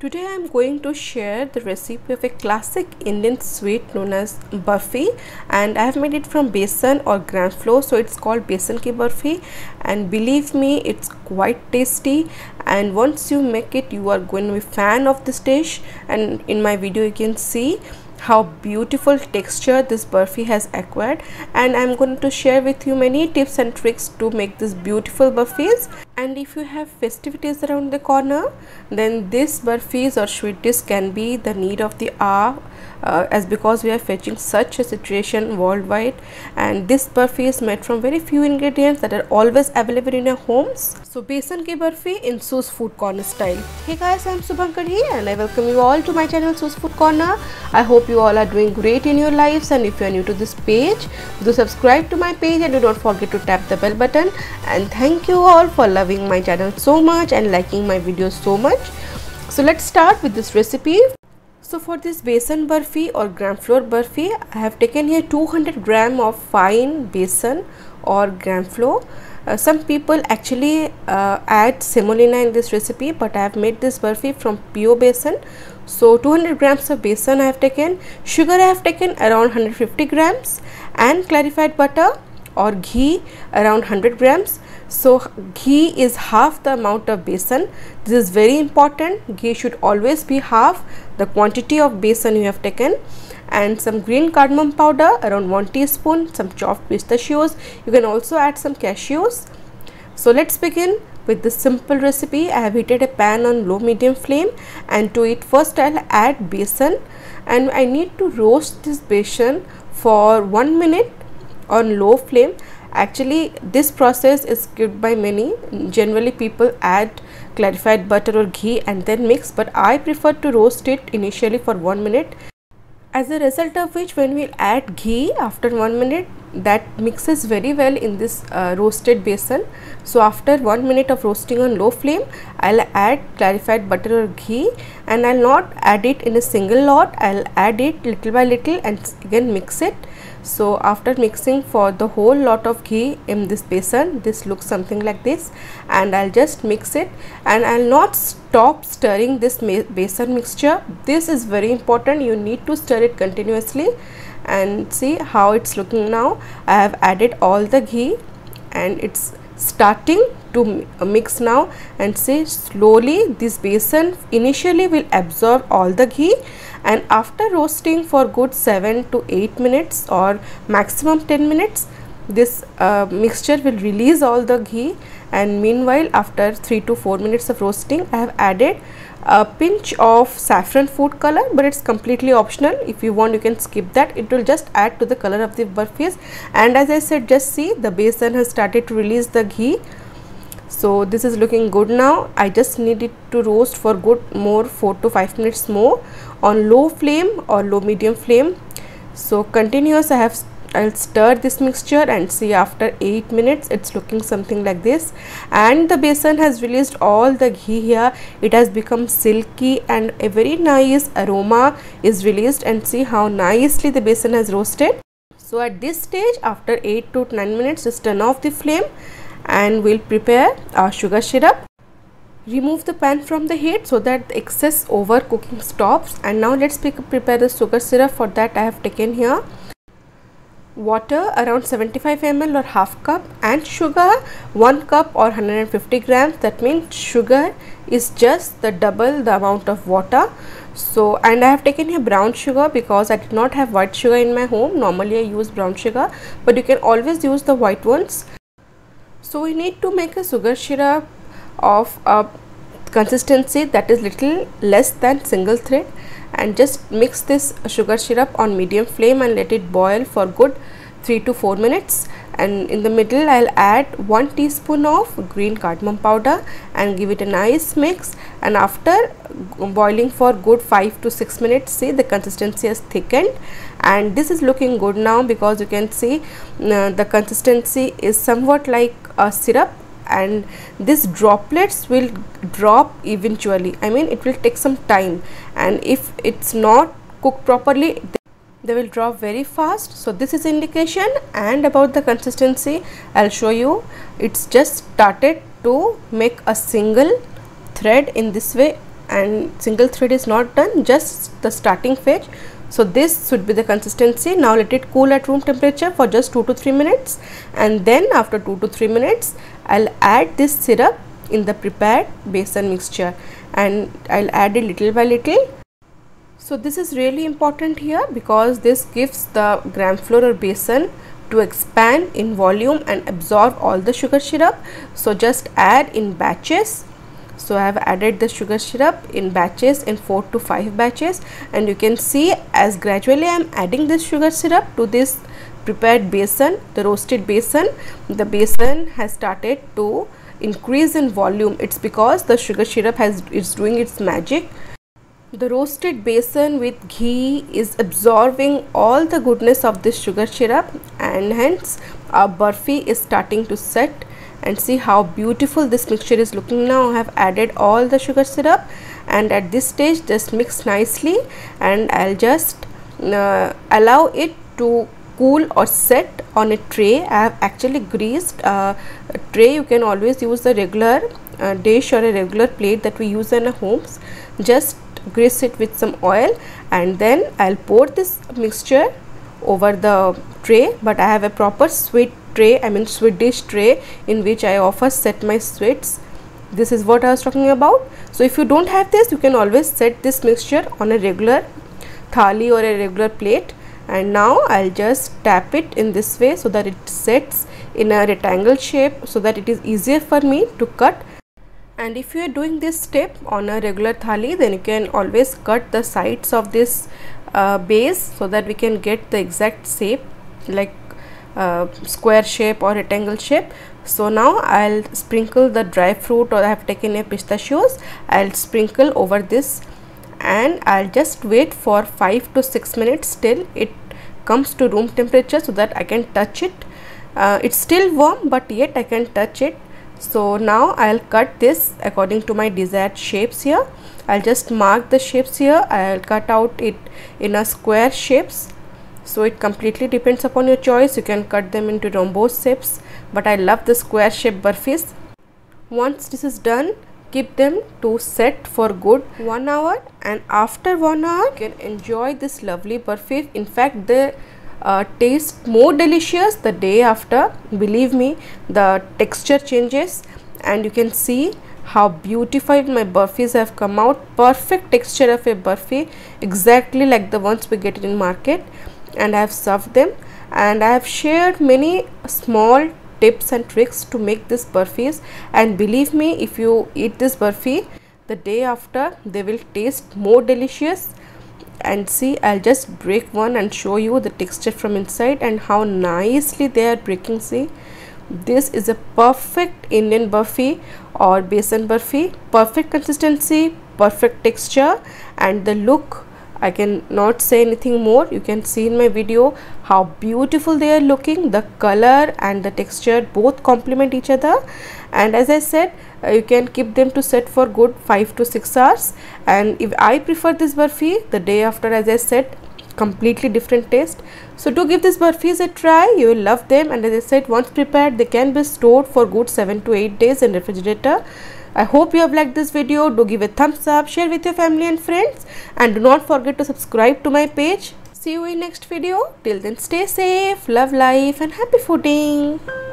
Today I am going to share the recipe of a classic Indian sweet known as barfi, and I have made it from besan or gram flour, so it's called besan ki barfi. And believe me, it's quite tasty, and once you make it you are going to be fan of this dish. And in my video you can see how beautiful texture this barfi has acquired, and I'm going to share with you many tips and tricks to make this beautiful barfis. And if you have festivities around the corner, then this barfis or sweet dish can be the need of the hour, as because we are facing such a situation worldwide, and this barfi is made from very few ingredients that are always available in your homes. So besan ki barfi in Su's Food Corner style. Hey guys, I'm Subhankar here and I welcome you all to my channel Su's Food Corner. I hope you all are doing great in your lives, and if you are new to this page, do subscribe to my page and do not forget to tap the bell button. And thank you all for loving my channel so much and liking my videos so much. So let's start with this recipe. So for this besan barfi or gram flour barfi, I have taken here 200 gram of fine besan or gram flour. Some people actually add semolina in this recipe, but I have made this barfi from pure besan. So 200 grams of besan I have taken, sugar I have taken around 150 grams, and clarified butter or ghee around 100 grams. So ghee is half the amount of besan. This is very important. Ghee should always be half the quantity of besan you have taken. And some green cardamom powder around 1 teaspoon, some chopped pistachios. You can also add some cashews. So let's begin with this simple recipe. I have heated a pan on low medium flame, and to it first I'll add besan, and I need to roast this besan for 1 minute on low flame. Actually this process is skipped by many. Generally people add clarified butter or ghee and then mix, but I prefer to roast it initially for 1 minute. As a result of which, when we add ghee after 1 minute, that mixes very well in this roasted besan. So after 1 minute of roasting on low flame, I'll add clarified butter or ghee, and I'll not add it in a single lot. I'll add it little by little and again mix it. So after mixing for the whole lot of ghee in this besan, this looks something like this, and I'll just mix it, and I'll not stop stirring this besan mixture. This is very important. You need to stir it continuously, and see how it's looking now. I have added all the ghee and it's starting to mix now, and see slowly this besan initially will absorb all the ghee, and after roasting for good 7 to 8 minutes or maximum 10 minutes, this mixture will release all the ghee. And meanwhile, after 3 to 4 minutes of roasting, I have added a pinch of saffron food color, but it's completely optional. If you want, you can skip that. It will just add to the color of the barfis. And as I said, just see the besan has started to release the ghee. So this is looking good now. I just need it to roast for good more 4 to 5 minutes more on low flame or low medium flame. So continuous I'll stir this mixture, and see after 8 minutes it's looking something like this, and the besan has released all the ghee here. It has become silky and a very nice aroma is released, and see how nicely the besan has roasted. So at this stage, after 8 to 9 minutes, just turn off the flame and we'll prepare our sugar syrup. Remove the pan from the heat so that the excess overcooking stops. And now let's prepare the sugar syrup. For that I have taken here water around 75 ml or half cup, and sugar 1 cup or 150 grams. That means sugar is just the double the amount of water. So, and I have taken here brown sugar because I did not have white sugar in my home. Normally I use brown sugar, but you can always use the white ones. So we need to make a sugar syrup of a consistency that is little less than single thread, and just mix this sugar syrup on medium flame and let it boil for good 3 to 4 minutes. And in the middle I'll add 1 teaspoon of green cardamom powder and give it a nice mix. And after boiling for good 5 to 6 minutes, see the consistency has thickened, and this is looking good now because you can see the consistency is somewhat like a syrup, and these droplets will drop eventually. I mean, it will take some time, and if it's not cooked properly, they will drop very fast. So this is indication. And about the consistency, I'll show you. It's just started to make a single thread in this way and single thread is not done, just the starting phase. So this should be the consistency. Now let it cool at room temperature for just 2 to 3 minutes, and then after 2 to 3 minutes I'll add this syrup in the prepared besan mixture, and I'll add it little by little. So this is really important here because this gives the gram flour or besan to expand in volume and absorb all the sugar syrup. So just add in batches. So I have added the sugar syrup in batches, in 4 to 5 batches, and you can see as gradually I am adding this sugar syrup to this prepared besan, the roasted besan, the besan has started to increase in volume. It's because the sugar syrup is doing its magic. The roasted besan with ghee is absorbing all the goodness of this sugar syrup, and hence our burfi is starting to set. And see how beautiful this mixture is looking now. I have added all the sugar syrup, and at this stage just mix nicely, and I'll just allow it to cool or set on a tray. I have actually greased a tray. You can always use the regular dish or a regular plate that we use in our homes. Just grease it with some oil, and then I'll pour this mixture over the tray. But I have a proper sweet tray, I mean sweet dish tray, in which I often set my sweets. This is what I was talking about. So if you don't have this, you can always set this mixture on a regular thali or a regular plate. And now I'll just tap it in this way so that it sets in a rectangle shape, so that it is easier for me to cut. And if you are doing this step on a regular thali, then you can always cut the sides of this base so that we can get the exact shape, like square shape or rectangle shape. So now I'll sprinkle the dry fruit, or I have taken a pistachios. I'll sprinkle over this, and I'll just wait for 5 to 6 minutes till it comes to room temperature so that I can touch it. It's still warm, but yet I can touch it. So now I'll cut this according to my desired shapes here. I'll just mark the shapes here. I'll cut out it in a square shapes. So it completely depends upon your choice. You can cut them into rhombus shapes, but I love the square shape burfis. Once this is done, keep them to set for good 1 hour, and after 1 hour you can enjoy this lovely burfi. In fact, they taste more delicious the day after. Believe me, the texture changes, and you can see how beautiful my burfis have come out. Perfect texture of a burfi, exactly like the ones we get in market. And I have served them, and I have shared many small tips and tricks to make this burfis. And believe me, if you eat this burfi, the day after they will taste more delicious. And see, I'll just break one and show you the texture from inside and how nicely they are breaking. See, this is a perfect Indian burfi or besan burfi. Perfect consistency, perfect texture, and the look, I can not say anything more. You can see in my video how beautiful they are looking. The color and the texture both complement each other. And as I said, you can keep them to set for good 5 to 6 hours. And if I prefer this burfi, the day after, as I said, completely different taste. So do give these burfis a try. You will love them. And as I said, once prepared, they can be stored for good 7 to 8 days in refrigerator. I hope you have liked this video. Do give a thumbs up, share with your family and friends, and do not forget to subscribe to my page. See you in next video. Till then, stay safe, love life, and happy fooding.